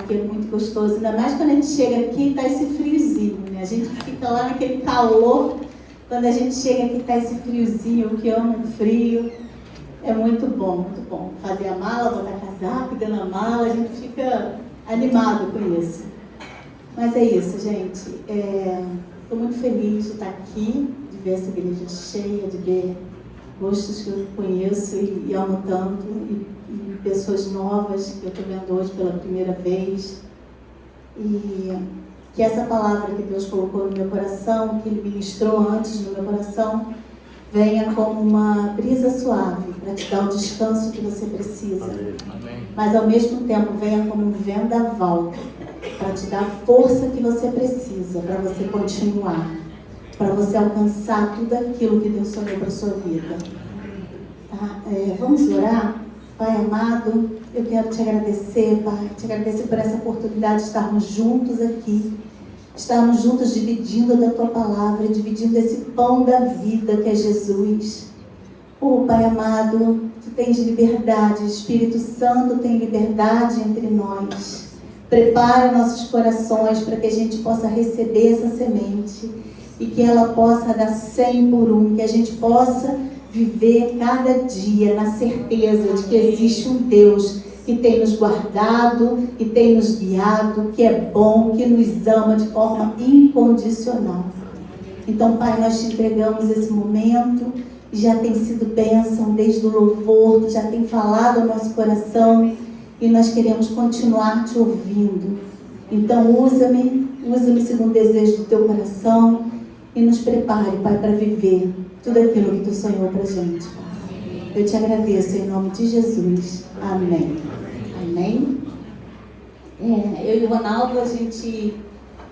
porque é muito gostoso. Ainda mais quando a gente chega aqui e tá esse friozinho, né? A gente fica lá naquele calor. Quando a gente chega aqui tá esse friozinho, eu que amo o frio. É muito bom, muito bom. Fazer a mala, botar casaco dentro da mala, a gente fica animado com isso. Mas é isso, gente. Estou muito feliz de estar aqui, de ver essa igreja cheia, de ver rostos que eu conheço e amo tanto, e pessoas novas que eu estou vendo hoje pela primeira vez. E que essa palavra que Deus colocou no meu coração, que Ele ministrou antes no meu coração, venha como uma brisa suave para te dar o descanso que você precisa. Amém. Mas ao mesmo tempo venha como um vendaval para te dar a força que você precisa para você continuar, para você alcançar tudo aquilo que Deus sonhou para a sua vida. Tá? Vamos orar? Pai amado, eu quero te agradecer, Pai, te agradecer por essa oportunidade de estarmos juntos aqui, estarmos juntos dividindo da Tua palavra, dividindo esse pão da vida que é Jesus. Pai amado, Tu tens liberdade, Espírito Santo tem liberdade entre nós. Prepara nossos corações para que a gente possa receber essa semente e que ela possa dar 100 por 1, que a gente possa viver cada dia na certeza de que existe um Deus que tem nos guardado, que tem nos guiado, que é bom, que nos ama de forma incondicional. Então, Pai, nós te entregamos esse momento, já tem sido bênção desde o louvor, já tem falado ao nosso coração e nós queremos continuar te ouvindo. Então, usa-me segundo o desejo do teu coração e nos prepare, Pai, para viver tudo aquilo que tu sonhou para a gente. Eu te agradeço em nome de Jesus. Amém. Amém. Eu e o Ronaldo, a gente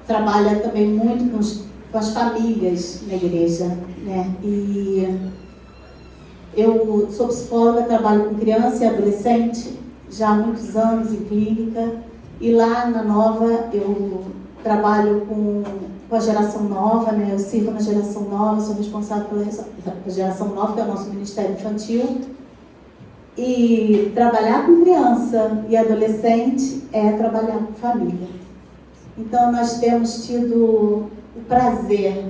trabalha também muito com as famílias na igreja, né? E eu sou psicóloga, trabalho com criança e adolescente já há muitos anos em clínica. E lá na Nova eu trabalho com a geração nova, né? Eu sirvo na geração nova, sou responsável pela geração nova, que é o nosso Ministério Infantil. E trabalhar com criança e adolescente é trabalhar com família. Então nós temos tido o prazer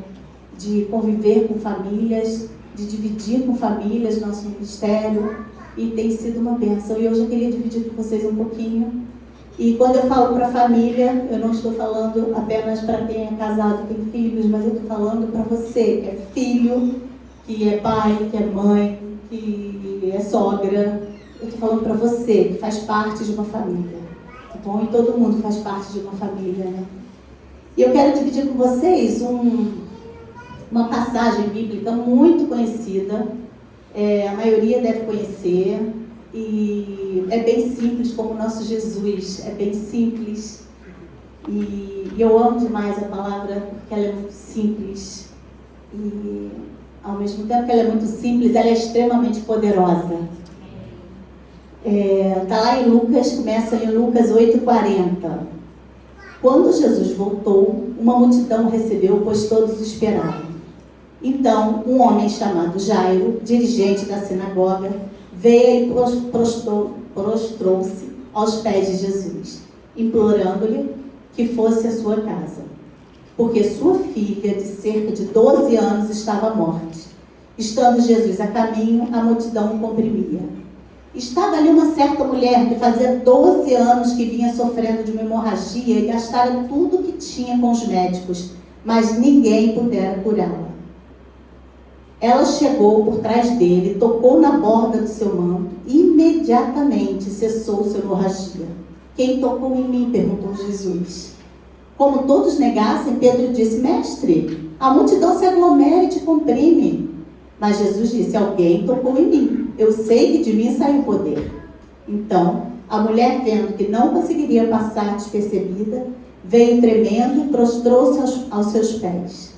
de conviver com famílias, de dividir com famílias nosso ministério, e tem sido uma bênção. E hoje eu queria dividir com vocês um pouquinho. E quando eu falo para a família, eu não estou falando apenas para quem é casado e tem filhos, mas eu estou falando para você que é filho, que é pai, que é mãe, que é sogra. Eu estou falando para você que faz parte de uma família, tá bom? E todo mundo faz parte de uma família, né? E eu quero dividir com vocês uma passagem bíblica muito conhecida, a maioria deve conhecer. E é bem simples, como o nosso Jesus, é bem simples. E eu amo demais a palavra, porque ela é muito simples. E ao mesmo tempo que ela é muito simples, ela é extremamente poderosa. Está lá em Lucas, começa em Lucas 8,40. Quando Jesus voltou, uma multidão o recebeu, pois todos o esperavam. Então, um homem chamado Jairo, dirigente da sinagoga, veio e prostrou-se aos pés de Jesus, implorando-lhe que fosse à sua casa, porque sua filha, de cerca de 12 anos, estava à morte. Estando Jesus a caminho, a multidão o comprimia. Estava ali uma certa mulher que fazia 12 anos que vinha sofrendo de uma hemorragia e gastara tudo o que tinha com os médicos, mas ninguém pudera curá-la. Ela chegou por trás dele, tocou na borda do seu manto e imediatamente cessou sua hemorragia. Quem tocou em mim? Perguntou Jesus. Como todos negassem, Pedro disse: Mestre, a multidão se aglomera e te comprime. Mas Jesus disse: alguém tocou em mim. Eu sei que de mim saiu poder. Então, a mulher, vendo que não conseguiria passar despercebida, veio tremendo e prostrou-se aos seus pés.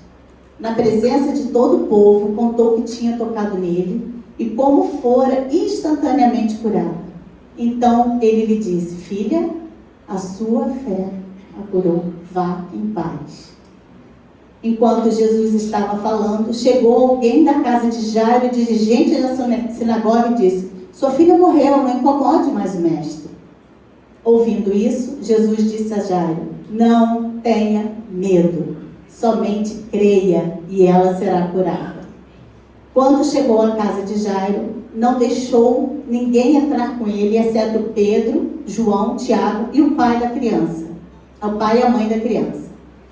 Na presença de todo o povo, contou que tinha tocado nele e como fora instantaneamente curado. Então ele lhe disse: filha, a sua fé a curou, vá em paz. Enquanto Jesus estava falando, chegou alguém da casa de Jairo, dirigente da sinagoga, e disse: sua filha morreu, não incomode mais o mestre. Ouvindo isso, Jesus disse a Jairo: não tenha medo, somente creia e ela será curada. Quando chegou à casa de Jairo, não deixou ninguém entrar com ele, exceto Pedro, João, Tiago e o pai da criança, o pai e a mãe da criança.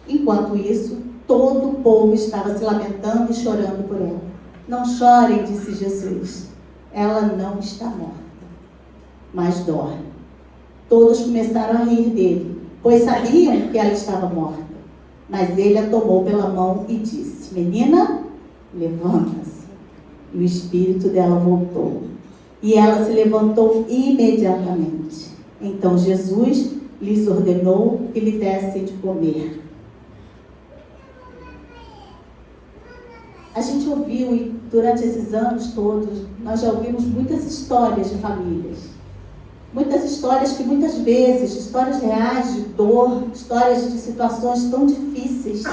Enquanto isso, todo o povo estava se lamentando e chorando por ela. Não chorem, disse Jesus, ela não está morta, mas dorme. Todos começaram a rir dele, pois sabiam que ela estava morta. Mas ele a tomou pela mão e disse: menina, levanta-se. E o espírito dela voltou. E ela se levantou imediatamente. Então Jesus lhes ordenou que lhe dessem de comer. A gente ouviu, e durante esses anos todos, nós já ouvimos muitas histórias de famílias. Muitas histórias que muitas vezes, histórias reais de dor, histórias de situações tão difíceis,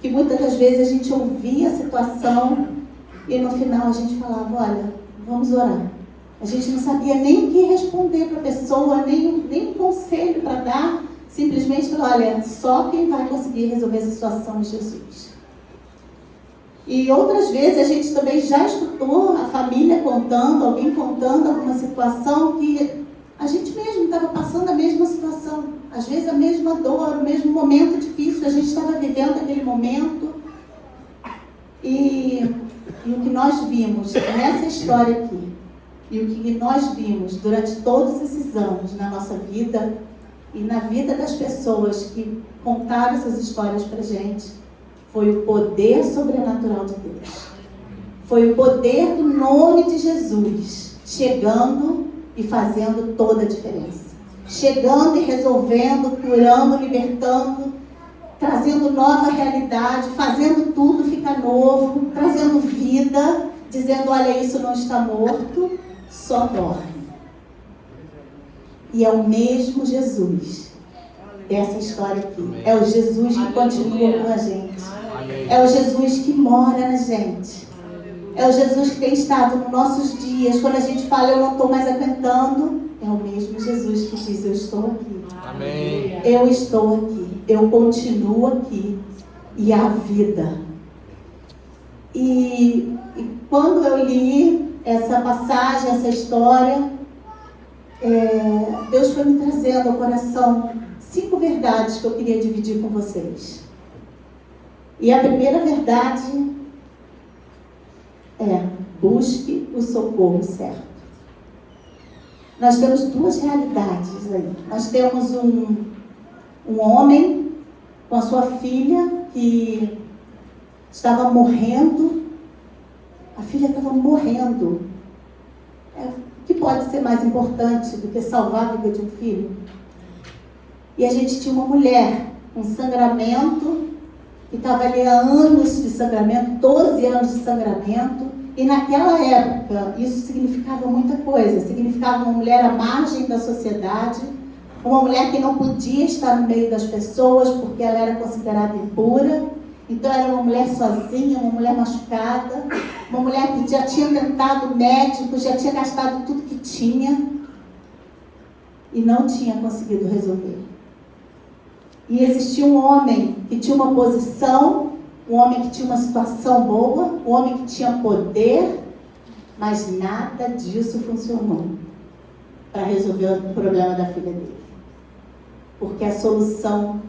que muitas das vezes a gente ouvia a situação e no final a gente falava: olha, vamos orar. A gente não sabia nem o que responder para a pessoa, nem um conselho para dar, simplesmente falou: olha, só quem vai conseguir resolver essa situação é Jesus. E outras vezes a gente também já escutou a família contando, alguém contando alguma situação que a gente mesmo estava passando a mesma situação, às vezes a mesma dor, o mesmo momento difícil, a gente estava vivendo aquele momento. E o que nós vimos nessa história aqui, e o que nós vimos durante todos esses anos na nossa vida e na vida das pessoas que contaram essas histórias para a gente, foi o poder sobrenatural de Deus. Foi o poder do nome de Jesus chegando e fazendo toda a diferença. Chegando e resolvendo, curando, libertando, trazendo nova realidade, fazendo tudo ficar novo, trazendo vida, dizendo: olha, isso não está morto, só dorme. E é o mesmo Jesus dessa história aqui. É o Jesus que continua com a gente. É o Jesus que mora na gente. É o Jesus que tem estado nos nossos dias. Quando a gente fala: eu não estou mais aguentando, é o mesmo Jesus que diz: eu estou aqui. Amém. Eu estou aqui. Eu continuo aqui. E há vida. E quando eu li essa passagem, essa história, Deus foi me trazendo ao coração 5 verdades que eu queria dividir com vocês. E a primeira verdade é: busque o socorro certo. Nós temos 2 realidades aí. Nós temos um homem com a sua filha que estava morrendo. A filha estava morrendo. O que pode ser mais importante do que salvar a vida de um filho? E a gente tinha uma mulher com sangramento, que estava ali há anos de sangramento, 12 anos de sangramento, e naquela época isso significava muita coisa. Significava uma mulher à margem da sociedade, uma mulher que não podia estar no meio das pessoas porque ela era considerada impura. Então era uma mulher sozinha, uma mulher machucada, uma mulher que já tinha tentado médico, já tinha gastado tudo que tinha e não tinha conseguido resolver. E existia um homem que tinha uma posição, um homem que tinha uma situação boa, um homem que tinha poder, mas nada disso funcionou para resolver o problema da filha dele. Porque a solução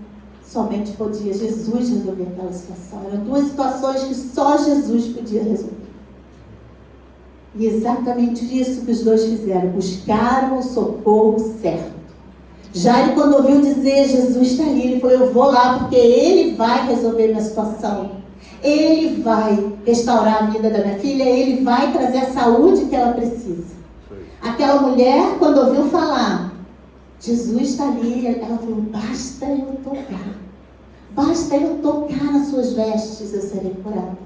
somente podia Jesus resolver aquela situação. Eram 2 situações que só Jesus podia resolver. E exatamente isso que os 2 fizeram, buscaram o socorro certo. Jairo, quando ouviu dizer: Jesus está ali, ele falou: eu vou lá porque ele vai resolver minha situação. Ele vai restaurar a vida da minha filha, ele vai trazer a saúde que ela precisa. Aquela mulher, quando ouviu falar: Jesus está ali, ela falou: basta eu tocar. Basta eu tocar nas suas vestes, eu serei curada.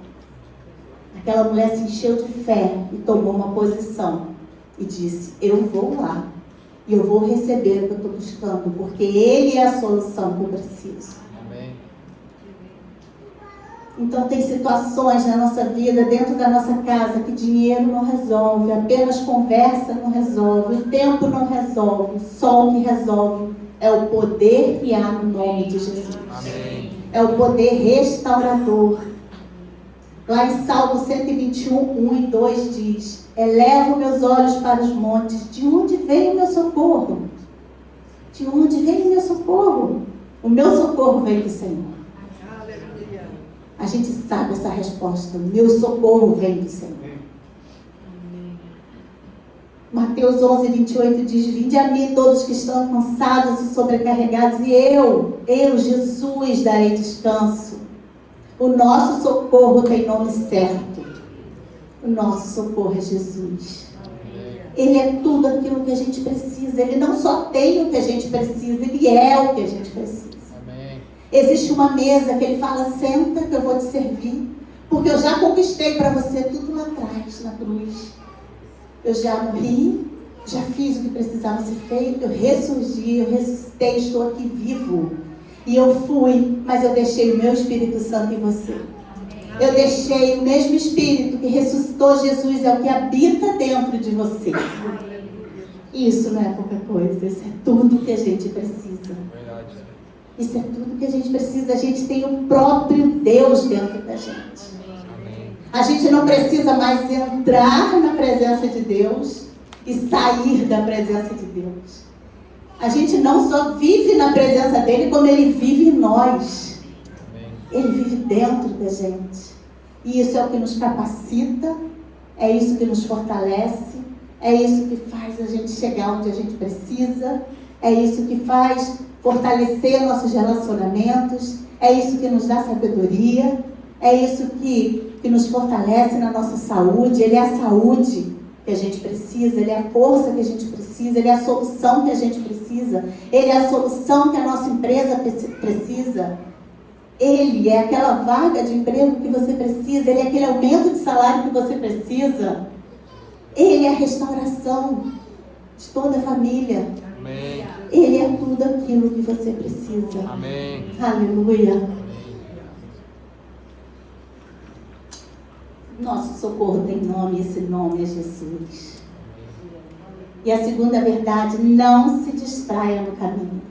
Aquela mulher se encheu de fé e tomou uma posição e disse: eu vou lá e eu vou receber o que eu estou buscando, porque Ele é a solução que eu preciso. Amém. Então tem situações na nossa vida, dentro da nossa casa, que dinheiro não resolve, apenas conversa não resolve, o tempo não resolve, o som que resolve. É o poder que há no nome de Jesus. Amém. É o poder restaurador. Lá em Salmo 121, 1 e 2 diz: elevo meus olhos para os montes, de onde vem o meu socorro? De onde vem o meu socorro? O meu socorro vem do Senhor. Aleluia. A gente sabe essa resposta. O meu socorro vem do Senhor. Mateus 11, 28 diz: vinde a mim todos que estão cansados e sobrecarregados, e eu, Jesus, darei descanso. O nosso socorro tem nome certo. O nosso socorro é Jesus. Ele é tudo aquilo que a gente precisa. Ele não só tem o que a gente precisa, ele é o que a gente precisa. Amém. Existe uma mesa que ele fala: senta que eu vou te servir, porque eu já conquistei para você tudo lá atrás, na cruz. Eu já morri, já fiz o que precisava ser feito, eu ressurgi, eu ressuscitei, estou aqui vivo. E eu fui, mas eu deixei o meu Espírito Santo em você. Eu deixei o mesmo Espírito que ressuscitou Jesus, é o que habita dentro de você. Isso não é pouca coisa, isso é tudo que a gente precisa. Verdade. Isso é tudo que a gente precisa. A gente tem o próprio Deus dentro da gente. Amém. A gente não precisa mais entrar na presença de Deus e sair da presença de Deus. A gente não só vive na presença dele, como ele vive em nós. Amém. Ele vive dentro da gente. E isso é o que nos capacita, é isso que nos fortalece, é isso que faz a gente chegar onde a gente precisa, é isso que faz fortalecer nossos relacionamentos, é isso que nos dá sabedoria, é isso que nos fortalece na nossa saúde. Ele é a saúde que a gente precisa, ele é a força que a gente precisa, ele é a solução que a gente precisa, ele é a solução que a nossa empresa precisa. Ele é aquela vaga de emprego que você precisa, ele é aquele aumento de salário que você precisa. Ele é a restauração de toda a família. Amém. Ele é tudo aquilo que você precisa. Amém. Aleluia. Nosso socorro tem nome, esse nome é Jesus. E a segunda verdade: não se distraia no caminho.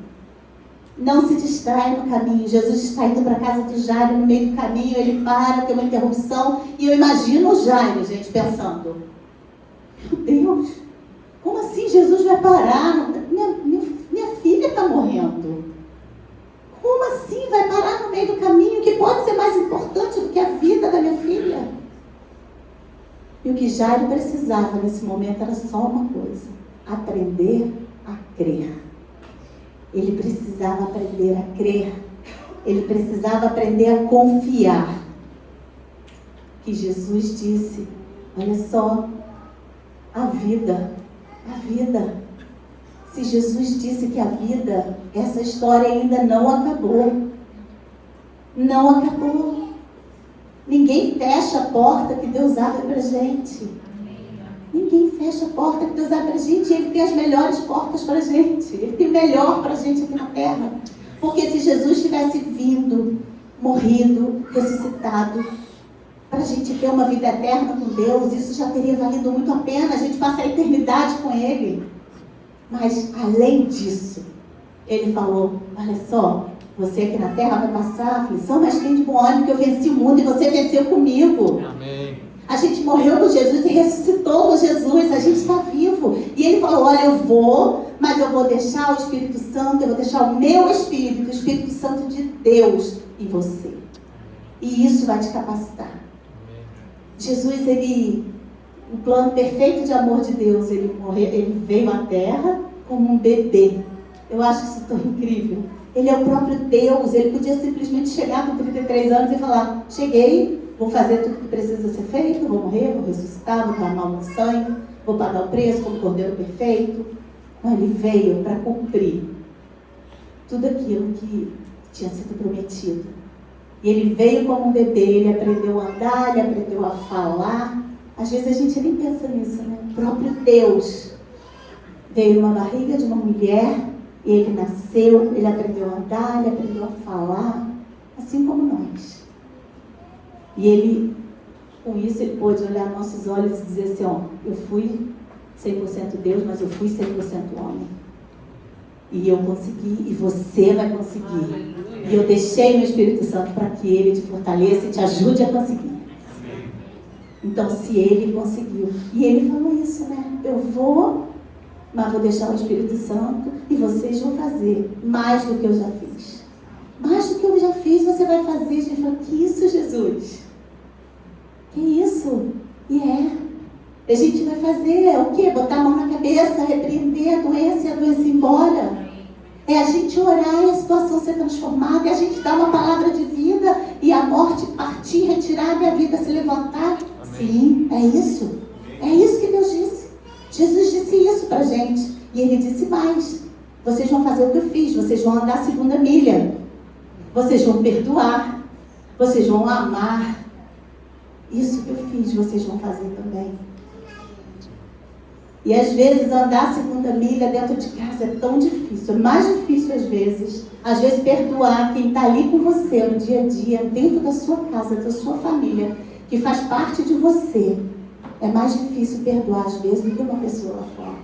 Não se distraia no caminho. Jesus está indo para a casa do Jairo, no meio do caminho, ele para, tem uma interrupção, e eu imagino o Jairo, gente, pensando: meu Deus, como assim Jesus vai parar? Minha filha está morrendo. Como assim vai parar no meio do caminho? O que pode ser mais importante do que a vida da minha filha? E o que Jairo precisava nesse momento era só uma coisa: aprender a crer. Ele precisava aprender a crer. Ele precisava aprender a confiar. Que Jesus disse: olha só, a vida. Se Jesus disse que a vida, essa história ainda não acabou. Não acabou. Ninguém fecha a porta que Deus abre para a gente. Ninguém fecha a porta que Deus abre para a gente. Ele tem as melhores portas para a gente. Ele tem o melhor para a gente aqui na terra. Porque se Jesus tivesse vindo, morrido, ressuscitado, para a gente ter uma vida eterna com Deus, isso já teria valido muito a pena. A gente passa a eternidade com Ele. Mas, além disso, Ele falou: olha só, você aqui na terra vai passar aflição, mas tem de bom ânimo que eu venci o mundo e você venceu comigo. Amém. A gente morreu com Jesus e ressuscitou com Jesus. A gente está vivo. E ele falou: olha, eu vou, mas eu vou deixar o Espírito Santo, eu vou deixar o meu Espírito, o Espírito Santo de Deus em você. E isso vai te capacitar. Amém. Jesus, o plano perfeito de amor de Deus, ele veio à terra como um bebê. Eu acho isso tão incrível. Ele é o próprio Deus. Ele podia simplesmente chegar com 33 anos e falar: cheguei, vou fazer tudo que precisa ser feito, vou morrer, vou ressuscitar, vou derramar o meu sangue, vou pagar o preço como cordeiro perfeito. Não, ele veio para cumprir tudo aquilo que tinha sido prometido. E ele veio como um bebê, ele aprendeu a andar, ele aprendeu a falar. Às vezes a gente nem pensa nisso, né? O próprio Deus veio numa barriga de uma mulher, e ele nasceu, ele aprendeu a andar, ele aprendeu a falar, assim como nós. E ele, com isso, ele pôde olhar nossos olhos e dizer assim, ó, eu fui 100% Deus, mas eu fui 100% homem. E eu consegui, e você vai conseguir. Aleluia. E eu deixei meu Espírito Santo para que ele te fortaleça e te ajude a conseguir. Amém. Então, se ele conseguiu, e ele falou isso, né? Eu vou, mas vou deixar o Espírito Santo e vocês vão fazer mais do que eu já fiz. Mais do que eu já fiz, você vai fazer. A gente fala, que isso, Jesus? Que isso? E a gente vai fazer o quê? Botar a mão na cabeça, repreender a doença e a doença ir embora. É a gente orar e a situação ser transformada, é a gente dar uma palavra de vida e a morte partir, retirar e a vida se levantar. Amém. Sim, é isso. É isso que Deus disse. Jesus disse isso pra gente. E ele disse mais. Vocês vão fazer o que eu fiz, vocês vão andar a segunda milha. Vocês vão perdoar. Vocês vão amar. Isso que eu fiz, vocês vão fazer também. E às vezes andar a segunda milha dentro de casa é tão difícil, é mais difícil às vezes perdoar quem está ali com você no dia a dia, dentro da sua casa, da sua família, que faz parte de você. É mais difícil perdoar às vezes do que uma pessoa lá fora.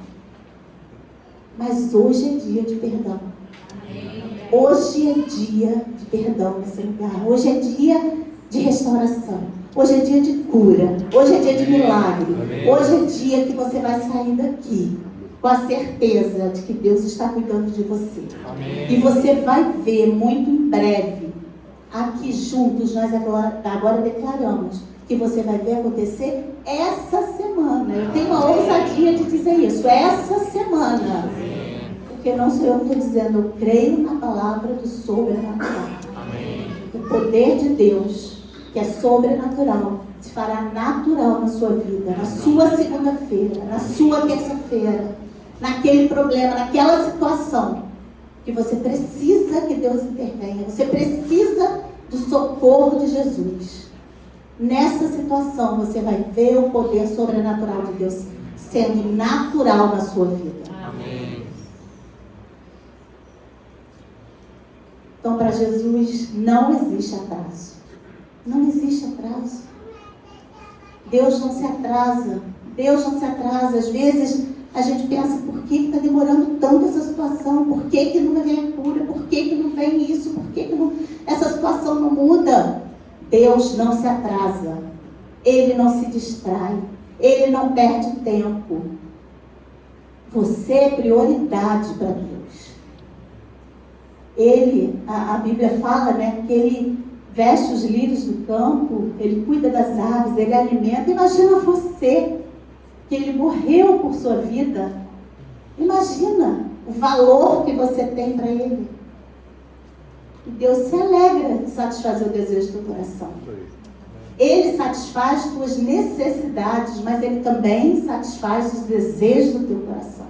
Mas hoje é dia de perdão. Hoje é dia de perdão nesse lugar. Hoje é dia de restauração. Hoje é dia de cura. Hoje é dia de milagre. Hoje é dia que você vai sair daqui com a certeza de que Deus está cuidando de você. Amém. E você vai ver muito em breve, aqui juntos, nós agora declaramos que você vai ver acontecer essa semana. Eu tenho a ousadia de dizer isso, essa semana. Porque não sou eu que estou dizendo, eu creio na palavra do sobrenatural. Amém. O poder de Deus, que é sobrenatural, se fará natural na sua vida, na sua segunda-feira, na sua terça-feira, naquele problema, naquela situação que você precisa que Deus intervenha, você precisa do socorro de Jesus. Nessa situação você vai ver o poder sobrenatural de Deus sendo natural na sua vida. Amém. Então, para Jesus não existe atraso. Não existe atraso. Deus não se atrasa. Deus não se atrasa. Às vezes a gente pensa, por que está demorando tanto essa situação? Por que não vem a cura? Por que não vem isso? Por que não... essa situação não muda? Deus não se atrasa. Ele não se distrai. Ele não perde tempo. Você é prioridade para Deus. A Bíblia fala, né, que ele veste os lírios do campo, ele cuida das aves, ele alimenta. Imagina você, que ele morreu por sua vida. Imagina o valor que você tem para ele. E Deus se alegra em satisfazer o desejo do coração. Ele satisfaz tuas necessidades, mas ele também satisfaz os desejos do teu coração.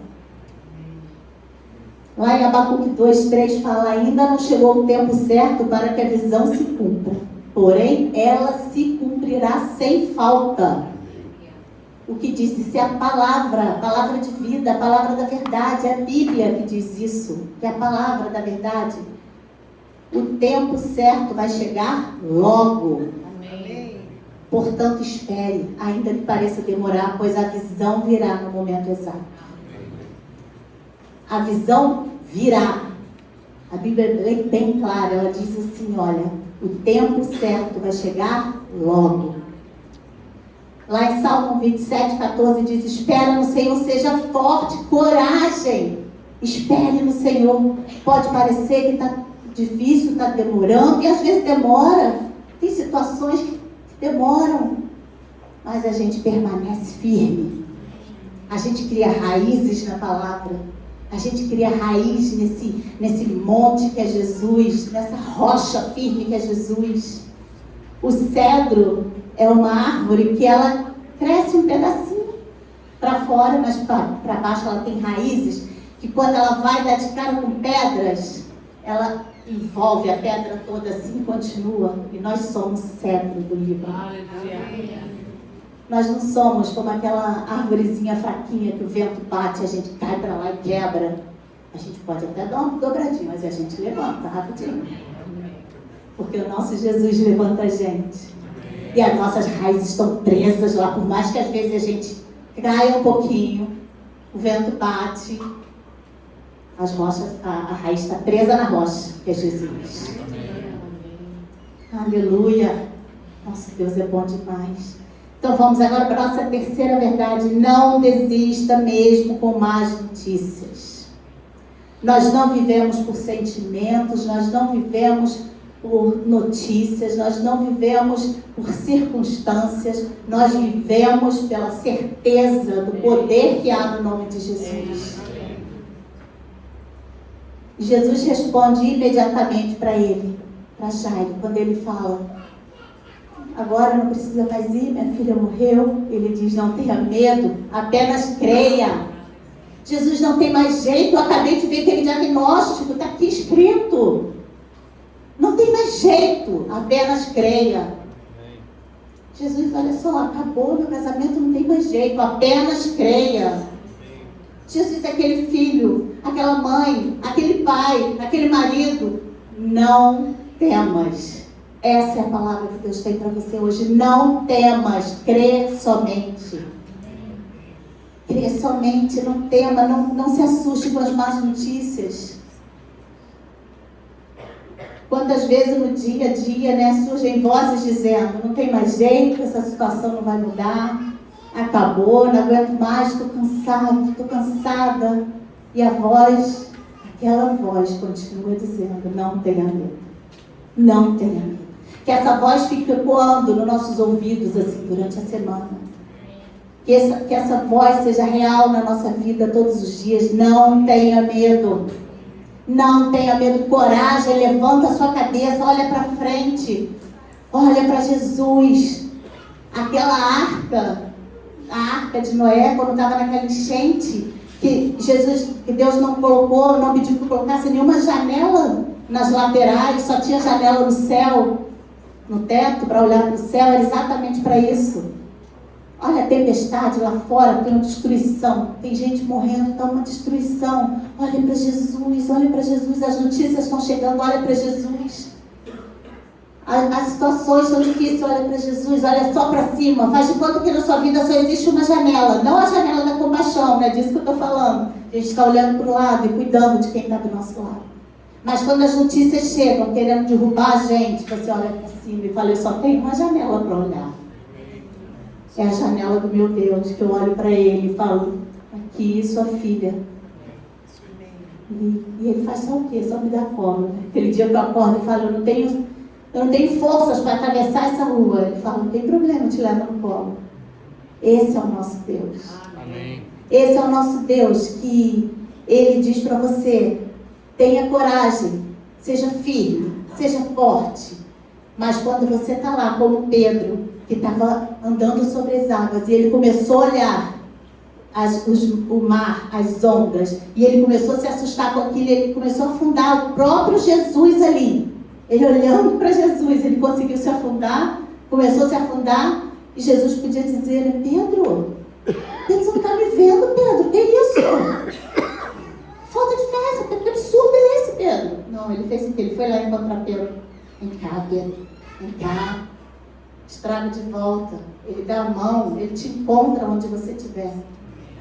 Lá em Abacuque 2:3 fala, ainda não chegou o tempo certo para que a visão se cumpra, porém ela se cumprirá sem falta. O que diz isso é a palavra de vida, a palavra da verdade, é a Bíblia que diz isso, que é a palavra da verdade. O tempo certo vai chegar logo. Amém. Portanto, espere, ainda que pareça demorar, pois a visão virá no momento exato. A visão virá. A Bíblia é bem clara, ela diz assim, olha, o tempo certo vai chegar logo. Lá em Salmo 27:14 diz, espera no Senhor, seja forte, coragem. Espere no Senhor. Pode parecer que está difícil, está demorando, e às vezes demora. Tem situações que demoram, mas a gente permanece firme. A gente cria raízes na palavra. A gente cria raiz nesse monte que é Jesus, nessa rocha firme que é Jesus. O cedro é uma árvore que ela cresce um pedacinho para fora, mas para baixo ela tem raízes que quando ela vai dar de cara com pedras, ela envolve a pedra toda assim e continua. E nós somos cedro do Líbano. Nós não somos como aquela árvorezinha fraquinha que o vento bate, a gente cai para lá e quebra. A gente pode até dar uma dobradinha, mas a gente levanta rapidinho. Porque o nosso Jesus levanta a gente. E E as nossas raízes estão presas lá, por mais que às vezes a gente caia um pouquinho, o vento bate, as rochas, a raiz está presa na rocha, que é Jesus. Aleluia. Nossa, Deus é bom demais. Então vamos agora para a nossa terceira verdade. Não desista mesmo com más notícias. Nós não vivemos por sentimentos, nós não vivemos por notícias, nós não vivemos por circunstâncias, nós vivemos pela certeza do poder que há no nome de Jesus. Jesus responde imediatamente para ele, para Jairo, quando ele fala: agora não precisa mais ir, minha filha morreu. Ele diz: não tenha medo, apenas creia. Jesus não tem mais jeito, eu acabei de ver aquele diagnóstico, está aqui escrito. Não tem mais jeito, apenas creia. Jesus, olha só, acabou meu casamento, não tem mais jeito, apenas creia. Jesus é aquele filho, aquela mãe, aquele pai, aquele marido. Não temas. Essa é a palavra que Deus tem para você hoje. Não temas, crê somente. Crê somente, não tema, não se assuste com as más notícias. Quantas vezes no dia a dia, surgem vozes dizendo: não tem mais jeito, essa situação não vai mudar, acabou, não aguento mais, estou cansado, estou cansada. E a voz, aquela voz continua dizendo: não tenha medo, não tenha medo. Que essa voz fique ecoando nos nossos ouvidos assim durante a semana. Que essa voz seja real na nossa vida todos os dias. Não tenha medo. Não tenha medo, coragem, levanta a sua cabeça, olha para frente, olha para Jesus. Aquela arca, a arca de Noé, quando estava naquela enchente, que Deus não pediu que colocasse nenhuma janela nas laterais, só tinha janela no céu, no teto, para olhar para o céu, era exatamente para isso. Olha a tempestade lá fora, tem uma destruição, tem gente morrendo, está uma destruição. Olha para Jesus, as notícias estão chegando, olha para Jesus. As situações são difíceis, olha para Jesus, olha só para cima. Faz de conta que na sua vida só existe uma janela, não a janela da compaixão, não é disso que eu estou falando. A gente está olhando para o lado e cuidando de quem está do nosso lado. Mas quando as notícias chegam, querendo derrubar a gente, você olha para cima e fala: eu só tenho uma janela para olhar. É a janela do meu Deus, que eu olho para Ele e falo: aqui, sua filha. E Ele faz só o quê? Só me dá colo. Né? Aquele dia que eu acordo e falo: eu não tenho forças para atravessar essa rua. Ele fala: não tem problema, eu te levo no colo. Esse é o nosso Deus. Amém. Esse é o nosso Deus, que Ele diz para você: tenha coragem, seja firme, seja forte. Mas quando você está lá, como Pedro, que estava andando sobre as águas, e ele começou a olhar o mar, as ondas, e ele começou a se assustar com aquilo, ele começou a afundar o próprio Jesus ali. Ele olhando para Jesus, ele conseguiu se afundar, começou a se afundar, e Jesus podia dizer: Pedro, você não está me vendo, Pedro, que isso? Falta de fé, que absurdo é esse, Pedro? Não, ele fez o quê? Ele foi lá encontrar Pedro. Vem cá, Pedro, vem cá. Estraga de volta, Ele dá a mão, Ele te encontra onde você estiver.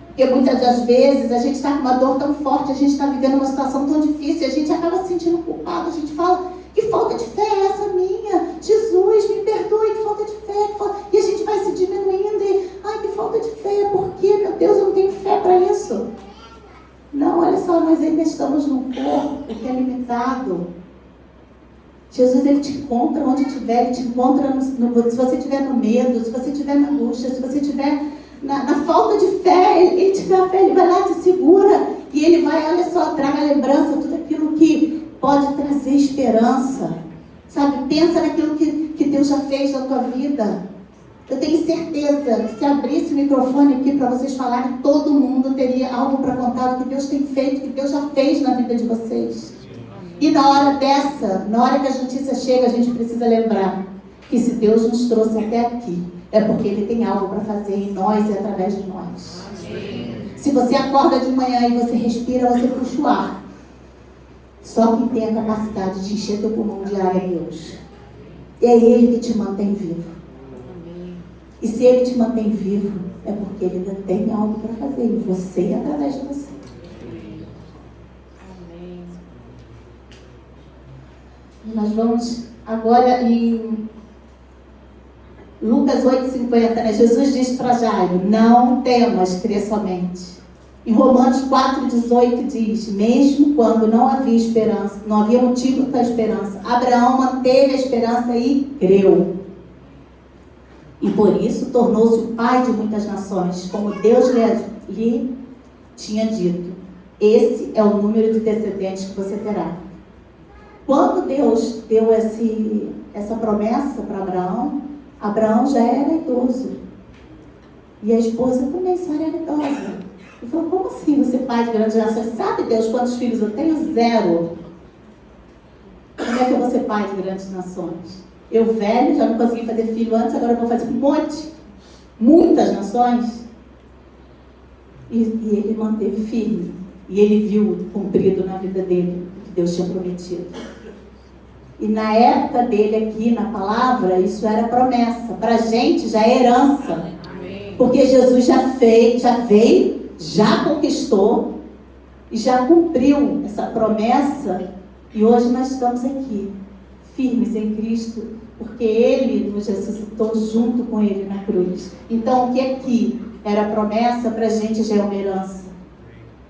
Porque muitas das vezes a gente está com uma dor tão forte, a gente está vivendo uma situação tão difícil, a gente acaba se sentindo culpado, a gente fala: que falta de fé é essa minha? Jesus, me perdoe, que falta de fé, e a gente vai se diminuindo e: ai, que falta de fé, por quê? Meu Deus, eu não tenho fé para isso. Não, olha só, nós ainda estamos num corpo que é limitado. Jesus, Ele te encontra onde estiver, Ele te encontra se você estiver no medo, se você estiver na angústia, se você estiver na falta de fé, Ele te dá fé, Ele vai lá, te segura, e Ele vai, olha só, traga lembrança, tudo aquilo que pode trazer esperança, sabe? Pensa naquilo que Deus já fez na tua vida. Eu tenho certeza que se abrisse o microfone aqui para vocês falarem, todo mundo teria algo para contar do que Deus tem feito, que Deus já fez na vida de vocês. E na hora que as notícias chegam, a gente precisa lembrar que se Deus nos trouxe até aqui, é porque Ele tem algo para fazer em nós e através de nós. Amém. Se você acorda de manhã e você respira, você puxa o ar. Só quem tem a capacidade de encher teu pulmão de ar é Deus. E é Ele que te mantém vivo. E se Ele te mantém vivo, é porque Ele ainda tem algo para fazer em você e através de você. Amém. Nós vamos agora em Lucas 8,50, né? Jesus disse para Jairo: não temas, crê somente. Em Romanos 4,18 diz: mesmo quando não havia esperança, não havia motivo para a esperança, Abraão manteve a esperança e creu. E por isso tornou-se o pai de muitas nações, como Deus lhe tinha dito. Esse é o número de descendentes que você terá. Quando Deus deu essa promessa para Abraão, Abraão já era idoso. E a esposa também, Sara, era idosa. Ele falou: como assim você pai de grandes nações? Sabe Deus quantos filhos eu tenho? 0. Como é que eu vou ser pai de grandes nações? Eu velho, já não consegui fazer filho antes, agora eu vou fazer um monte. Muitas nações. E ele manteve firme. E ele viu cumprido na vida dele o que Deus tinha prometido. E na época dele aqui, na palavra, isso era promessa. Para a gente já é herança. Amém. Porque Jesus já veio, já conquistou e já cumpriu essa promessa. E hoje nós estamos aqui, firmes em Cristo, porque Ele nos ressuscitou junto com Ele na cruz. Então o que aqui era promessa, para a gente já é uma herança.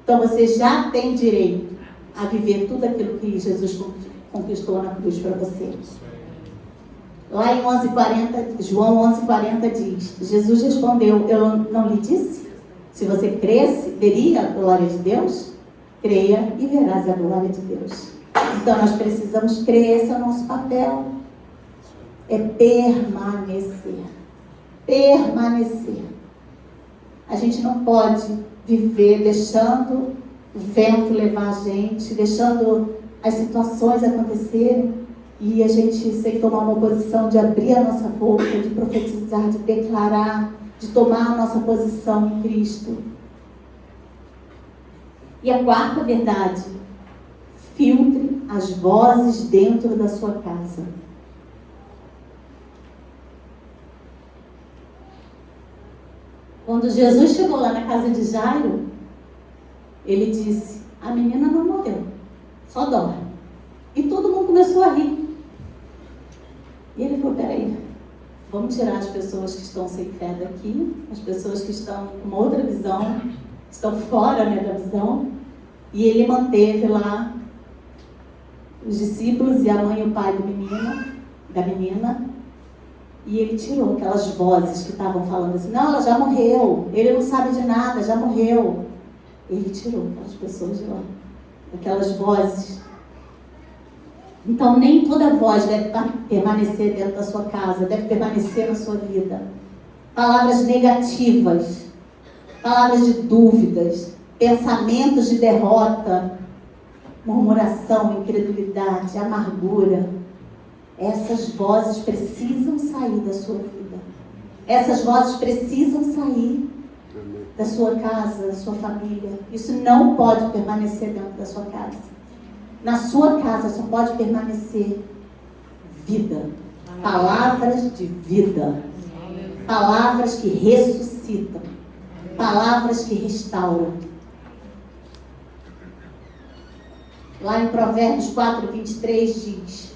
Então você já tem direito a viver tudo aquilo que Jesus conquistou na cruz para você. Lá em 11:40, João 11:40 diz: Jesus respondeu: eu não lhe disse? Se você cresce, veria a glória de Deus? Creia e verás a glória de Deus. Então nós precisamos crer, esse é o nosso papel. É permanecer. Permanecer. A gente não pode viver deixando o vento levar a gente, deixando as situações acontecerem e a gente sem tomar uma posição de abrir a nossa boca, de profetizar, de declarar, de tomar a nossa posição em Cristo. E a quarta verdade: filtre as vozes dentro da sua casa. Quando Jesus chegou lá na casa de Jairo, ele disse: a menina não morreu, só dorme. E todo mundo começou a rir. E ele falou: peraí, vamos tirar as pessoas que estão sem fé daqui, as pessoas que estão com uma outra visão, estão fora, né, da visão. E ele manteve lá os discípulos e a mãe e o pai da menina. E ele tirou aquelas vozes que estavam falando assim: não, ela já morreu, ele não sabe de nada, já morreu. Ele tirou aquelas pessoas de lá, aquelas vozes. Então nem toda voz deve permanecer dentro da sua casa, deve permanecer na sua vida. Palavras negativas, palavras de dúvidas, pensamentos de derrota, murmuração, incredulidade, amargura. Essas vozes precisam sair da sua vida. Essas vozes precisam sair da sua casa, da sua família. Isso não pode permanecer dentro da sua casa. Na sua casa só pode permanecer vida. Palavras de vida. Palavras que ressuscitam. Palavras que restauram. Lá em Provérbios 4:23 diz: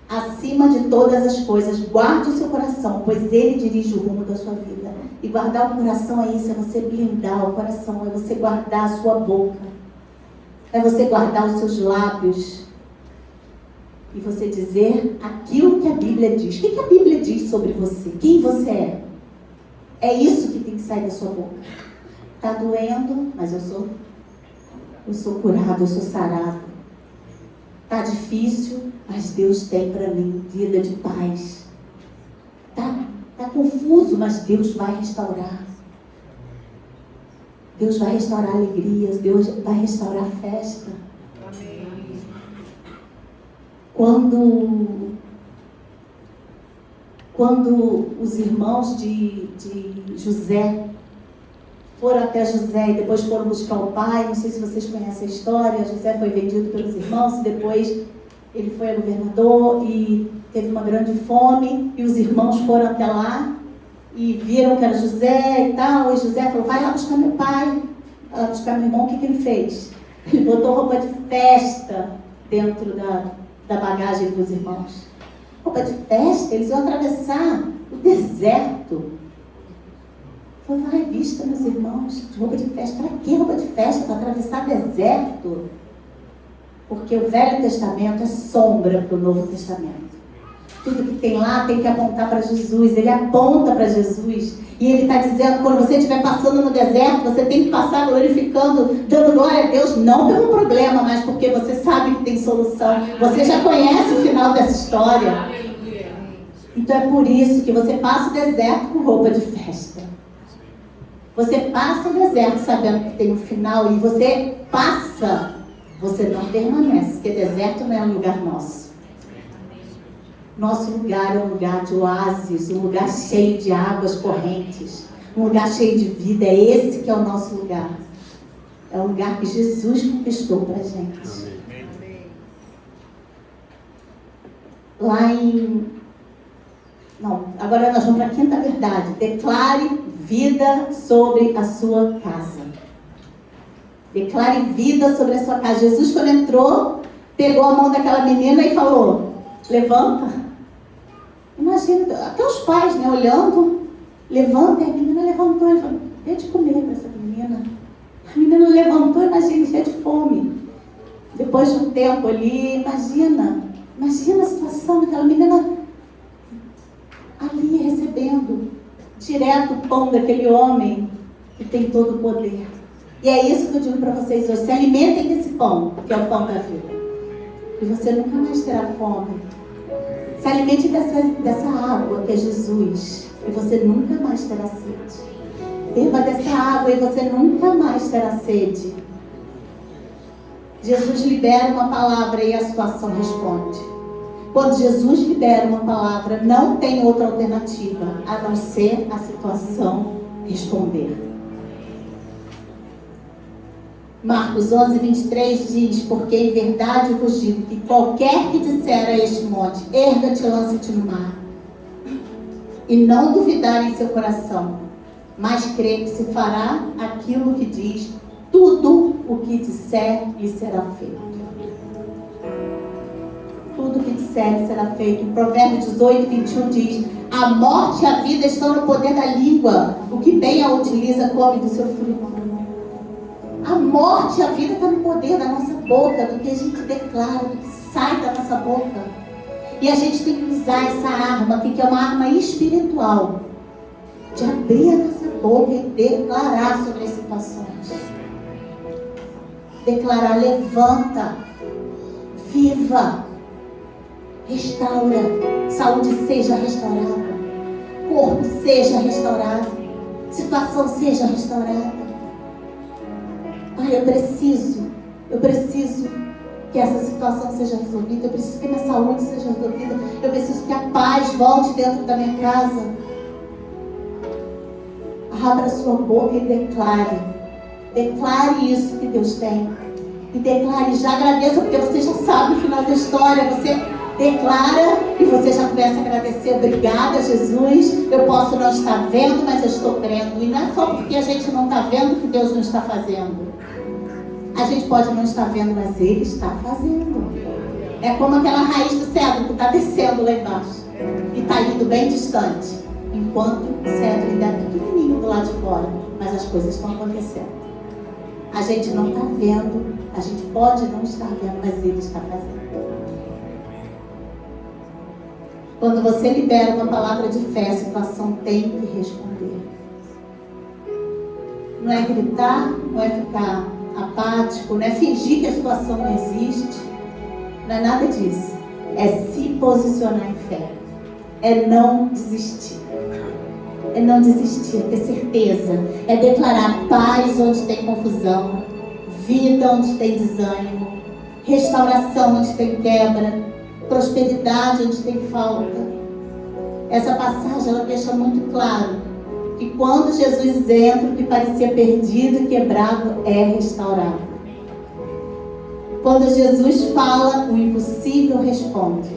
acima de todas as coisas, guarde o seu coração, pois ele dirige o rumo da sua vida. E guardar o coração é isso, é você blindar o coração, é você guardar a sua boca, é você guardar os seus lábios e você dizer aquilo que a Bíblia diz. O que a Bíblia diz sobre você? Quem você é? É isso que tem que sair da sua boca. Está doendo, mas eu sou curado, eu sou sarado. Está difícil, mas Deus tem para mim vida de paz. Está confuso, mas Deus vai restaurar. Deus vai restaurar alegrias, Deus vai restaurar festa. Amém. Quando os irmãos de José foram até José e depois foram buscar o pai, não sei se vocês conhecem a história, José foi vendido pelos irmãos e depois ele foi a governador e teve uma grande fome e os irmãos foram até lá e viram que era José e tal, e José falou, vai lá buscar meu pai, vai lá buscar meu irmão. O que ele fez? Ele botou roupa de festa dentro da bagagem dos irmãos. Roupa de festa, eles iam atravessar o deserto. Falou, vai, vista meus irmãos, de roupa de festa. Para que roupa de festa? Para atravessar deserto? Porque o Velho Testamento é sombra para o Novo Testamento. Tudo que tem lá tem que apontar para Jesus. Ele aponta para Jesus. E ele está dizendo, quando você estiver passando no deserto, você tem que passar glorificando, dando glória a Deus, não pelo problema, mas porque você sabe que tem solução. Você já conhece o final dessa história. Então é por isso que você passa o deserto com roupa de festa. Você passa o deserto sabendo que tem um final, e você passa, você não permanece, porque deserto não é um lugar nosso. Nosso lugar é um lugar de oásis, um lugar cheio de águas correntes, um lugar cheio de vida. É esse que é o nosso lugar. É o lugar que Jesus conquistou para a gente. Lá em... Não, agora nós vamos para a quinta verdade. Declare vida sobre a sua casa. Declare vida sobre a sua casa. Jesus, quando entrou, pegou a mão daquela menina e falou, levanta. Imagina, até os pais, né, olhando, levanta, e a menina levantou, ele falou, dê de comer para essa menina. A menina levantou, imagina, cheia de fome. Depois de um tempo ali, imagina a situação daquela menina ali recebendo direto o pão daquele homem que tem todo o poder. E é isso que eu digo para vocês hoje, se alimentem desse pão, que é o pão da vida. E você nunca mais terá fome. Se alimente dessa água que é Jesus, e você nunca mais terá sede. Beba dessa água e você nunca mais terá sede. Jesus libera uma palavra e a situação responde. Quando Jesus libera uma palavra, não tem outra alternativa a não ser a situação responder. Marcos 11, 23 diz, porque em verdade eu vos digo que qualquer que disser a este monte, erga-te e lança-te no mar, e não duvidar em seu coração, mas crê que se fará aquilo que diz, tudo o que disser lhe será feito. Tudo o que disser lhe será feito. Em Provérbios 18, 21 diz, a morte e a vida estão no poder da língua, o que bem a utiliza come do seu fruto. A morte e a vida está no poder da nossa boca, do que a gente declara, do que sai da nossa boca. E a gente tem que usar essa arma aqui, que é uma arma espiritual, de abrir a nossa boca e declarar sobre as situações. Declarar, levanta, viva, restaura, saúde seja restaurada, corpo seja restaurado, situação seja restaurada. Pai, eu preciso que essa situação seja resolvida, eu preciso que a minha saúde seja resolvida, eu preciso que a paz volte dentro da minha casa. Abra a sua boca e declare isso que Deus tem, e declare, já agradeça, porque você já sabe o final da história, você declara e você já começa a agradecer. Obrigada, Jesus, eu posso não estar vendo, mas eu estou crendo, e não é só porque a gente não está vendo que Deus não está fazendo. A gente pode não estar vendo, mas Ele está fazendo. É como aquela raiz do cedro que está descendo lá embaixo e está indo bem distante, enquanto o cedro ainda é pequenininho do lado de fora, mas as coisas estão acontecendo. A gente não está vendo, a gente pode não estar vendo, mas Ele está fazendo. Quando você libera uma palavra de fé, a situação tem que responder. Não é gritar, não é ficar apático, não é fingir que a situação não existe, não é nada disso. É se posicionar em fé, é não desistir, ter certeza, é declarar paz onde tem confusão, vida onde tem desânimo, restauração onde tem quebra, prosperidade onde tem falta. Essa passagem ela deixa muito claro que quando Jesus entra, o que parecia perdido e quebrado é restaurado. Quando Jesus fala, o impossível responde.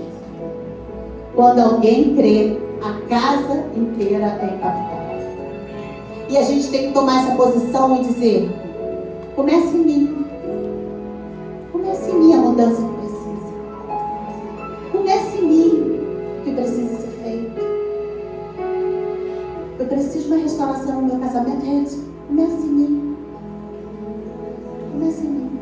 Quando alguém crê, a casa inteira é impactada. E a gente tem que tomar essa posição e dizer: comece em mim. Comece em mim a mudança que precisa. Comece em mim o que precisa ser feito. Eu preciso de uma restauração no meu casamento. Comece em mim. Comece em mim.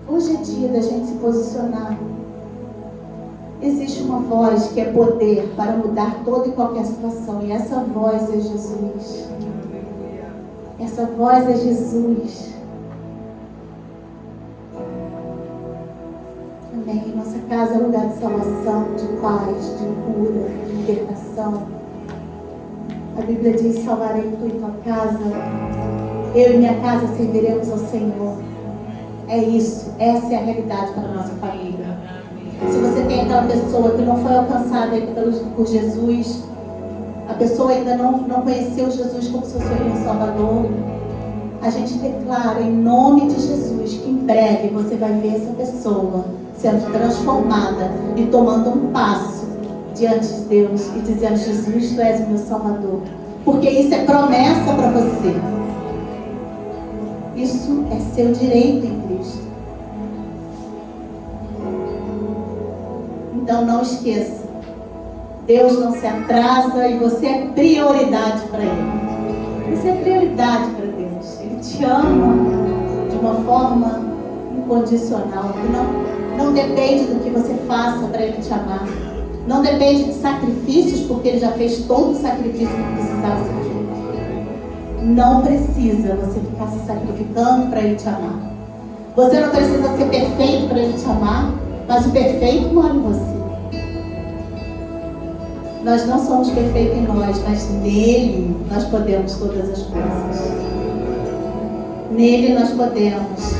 Hoje é dia da gente se posicionar. Existe uma voz que é poder para mudar toda e qualquer situação. E essa voz é Jesus. Essa voz é Jesus. Amém. Nossa casa é lugar de salvação, de paz, de cura, de libertação. A Bíblia diz: salvarei tu e tua casa. Eu e minha casa serviremos ao Senhor. É isso. Essa é a realidade para a nossa família. Se você tem aquela pessoa que não foi alcançada por Jesus, a pessoa ainda não conheceu Jesus como seu Senhor e Salvador, a gente declara em nome de Jesus que em breve você vai ver essa pessoa sendo transformada e tomando um passo diante de Deus e dizendo: Jesus, tu és o meu Salvador. Porque isso é promessa para você. Isso é seu direito em Cristo. Então não esqueça, Deus não se atrasa e você é prioridade para Ele. Você é prioridade para Deus. Ele te ama de uma forma incondicional, que não depende do que você faça para Ele te amar. Não depende de sacrifícios, porque Ele já fez todo o sacrifício que precisava ser feito. Não precisa você ficar se sacrificando para Ele te amar. Você não precisa ser perfeito para Ele te amar, mas o perfeito mora em você. Nós não somos perfeitos em nós, mas nele nós podemos todas as coisas. Nele nós podemos.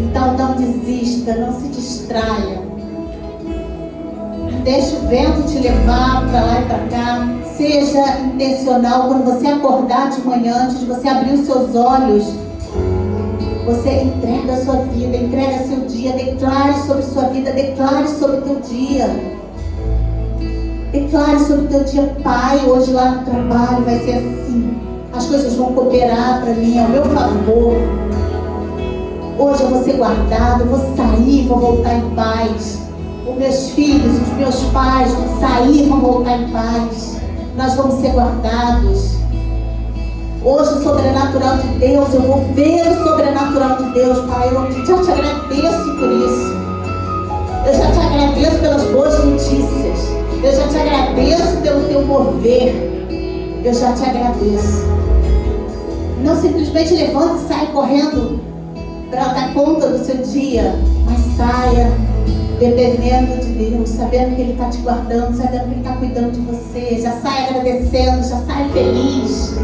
Então não desista, não se distraia. Deixe o vento te levar para lá e para cá. Seja intencional quando você acordar de manhã, antes de você abrir os seus olhos. Você entrega a sua vida, entrega seu dia, declare sobre sua vida, declare sobre o teu dia. Declare sobre o teu dia: Pai, hoje lá no trabalho vai ser assim. As coisas vão cooperar para mim, ao meu favor. Hoje eu vou ser guardado, eu vou sair, vou voltar em paz. Os meus filhos, os meus pais vão sair, vão voltar em paz. Nós vamos ser guardados. Hoje o sobrenatural de Deus, eu vou ver o sobrenatural de Deus, Pai. Eu já te agradeço por isso. Eu já te agradeço pelas boas notícias. Eu já te agradeço pelo teu mover. Eu já te agradeço. Não simplesmente levante e saia correndo para dar conta do seu dia, mas saia dependendo de Deus, sabendo que Ele está te guardando, sabendo que Ele está cuidando de você. Já saia agradecendo, já saia feliz.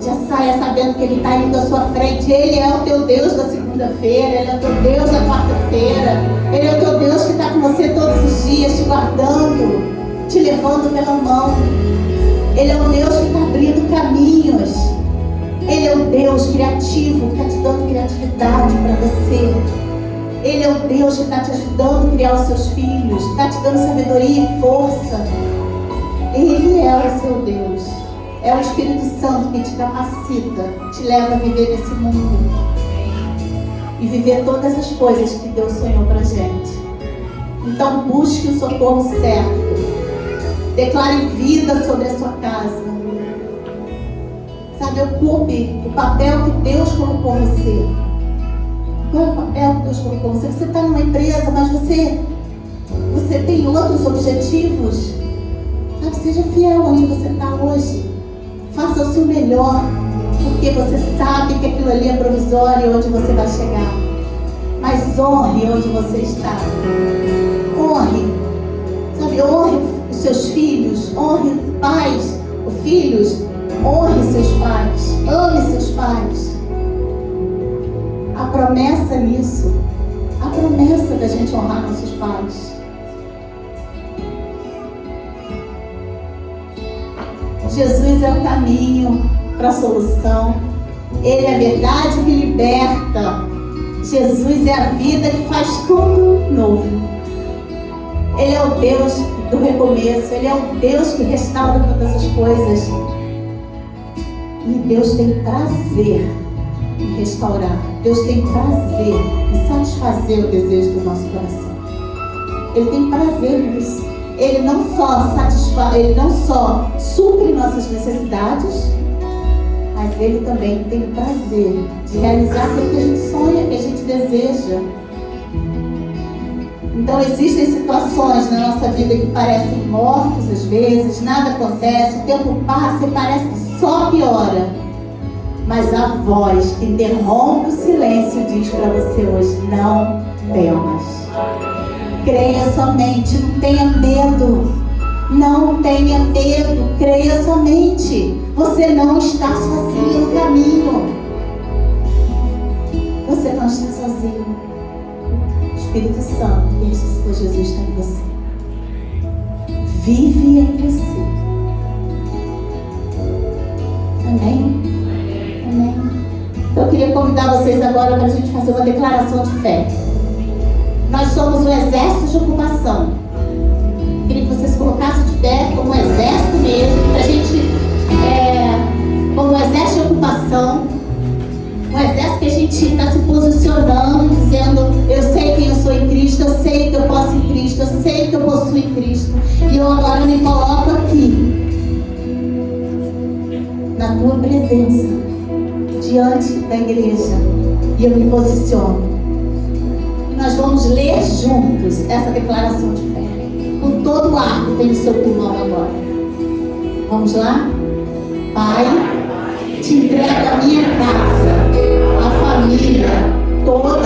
Já saia sabendo que Ele está indo à sua frente. Ele é o teu Deus da segunda-feira, Ele é o teu Deus da quarta-feira. Ele é o teu Deus que está com você todos os dias, te guardando, te levando pela mão. Ele é o Deus que está abrindo caminhos. Ele é o Deus criativo que está te dando criatividade para você. Ele é o Deus que está te ajudando a criar os seus filhos, está te dando sabedoria e força. Ele é o seu Deus. É o Espírito Santo que te capacita, te leva a viver nesse mundo e viver todas as coisas que Deus sonhou pra gente. Então busque o socorro certo. Declare vida sobre a sua casa. Sabe, ocupe o papel que Deus colocou você. Qual é o papel que Deus colocou você? Você está numa empresa, mas você tem outros objetivos. Sabe, seja fiel onde você está hoje. Faça o seu melhor, porque você sabe que aquilo ali é provisório, onde você vai chegar. Mas honre onde você está. Honre. Sabe, honre os seus filhos, honre os pais, os filhos, honre seus pais, ame seus pais. A promessa nisso, a promessa da gente honrar nossos pais. Jesus é o caminho para a solução. Ele é a verdade que liberta. Jesus é a vida que faz tudo novo. Ele é o Deus do recomeço. Ele é o Deus que restaura todas as coisas. E Deus tem prazer em restaurar. Deus tem prazer em satisfazer o desejo do nosso coração. Ele tem prazer nisso. Ele não só supre nossas necessidades, mas Ele também tem prazer de realizar aquilo que a gente sonha, que a gente deseja. Então existem situações na nossa vida que parecem mortas às vezes, nada acontece, o tempo passa e parece que só piora. Mas a voz que interrompe o silêncio diz para você hoje: não temas. Creia somente, não tenha medo. Não tenha medo, creia somente. Você não está sozinho no caminho. Você não está sozinho. O Espírito Santo, que ressuscitou Jesus, está em você. Vive em você. Amém? Amém. Então eu queria convidar vocês agora para a gente fazer uma declaração de fé. Nós somos um exército de ocupação. Eu queria que vocês colocassem de pé como um exército mesmo, para a gente, como um exército de ocupação, um exército que a gente está se posicionando, dizendo: eu sei quem eu sou em Cristo, eu sei que eu posso em Cristo, eu sei que eu possuo em Cristo, e eu agora me coloco aqui, na tua presença, diante da igreja, e eu me posiciono. Nós vamos ler juntos essa declaração de fé, com todo o ar que tem no seu pulmão agora. Vamos lá? Pai, te entrego a minha casa, a família, toda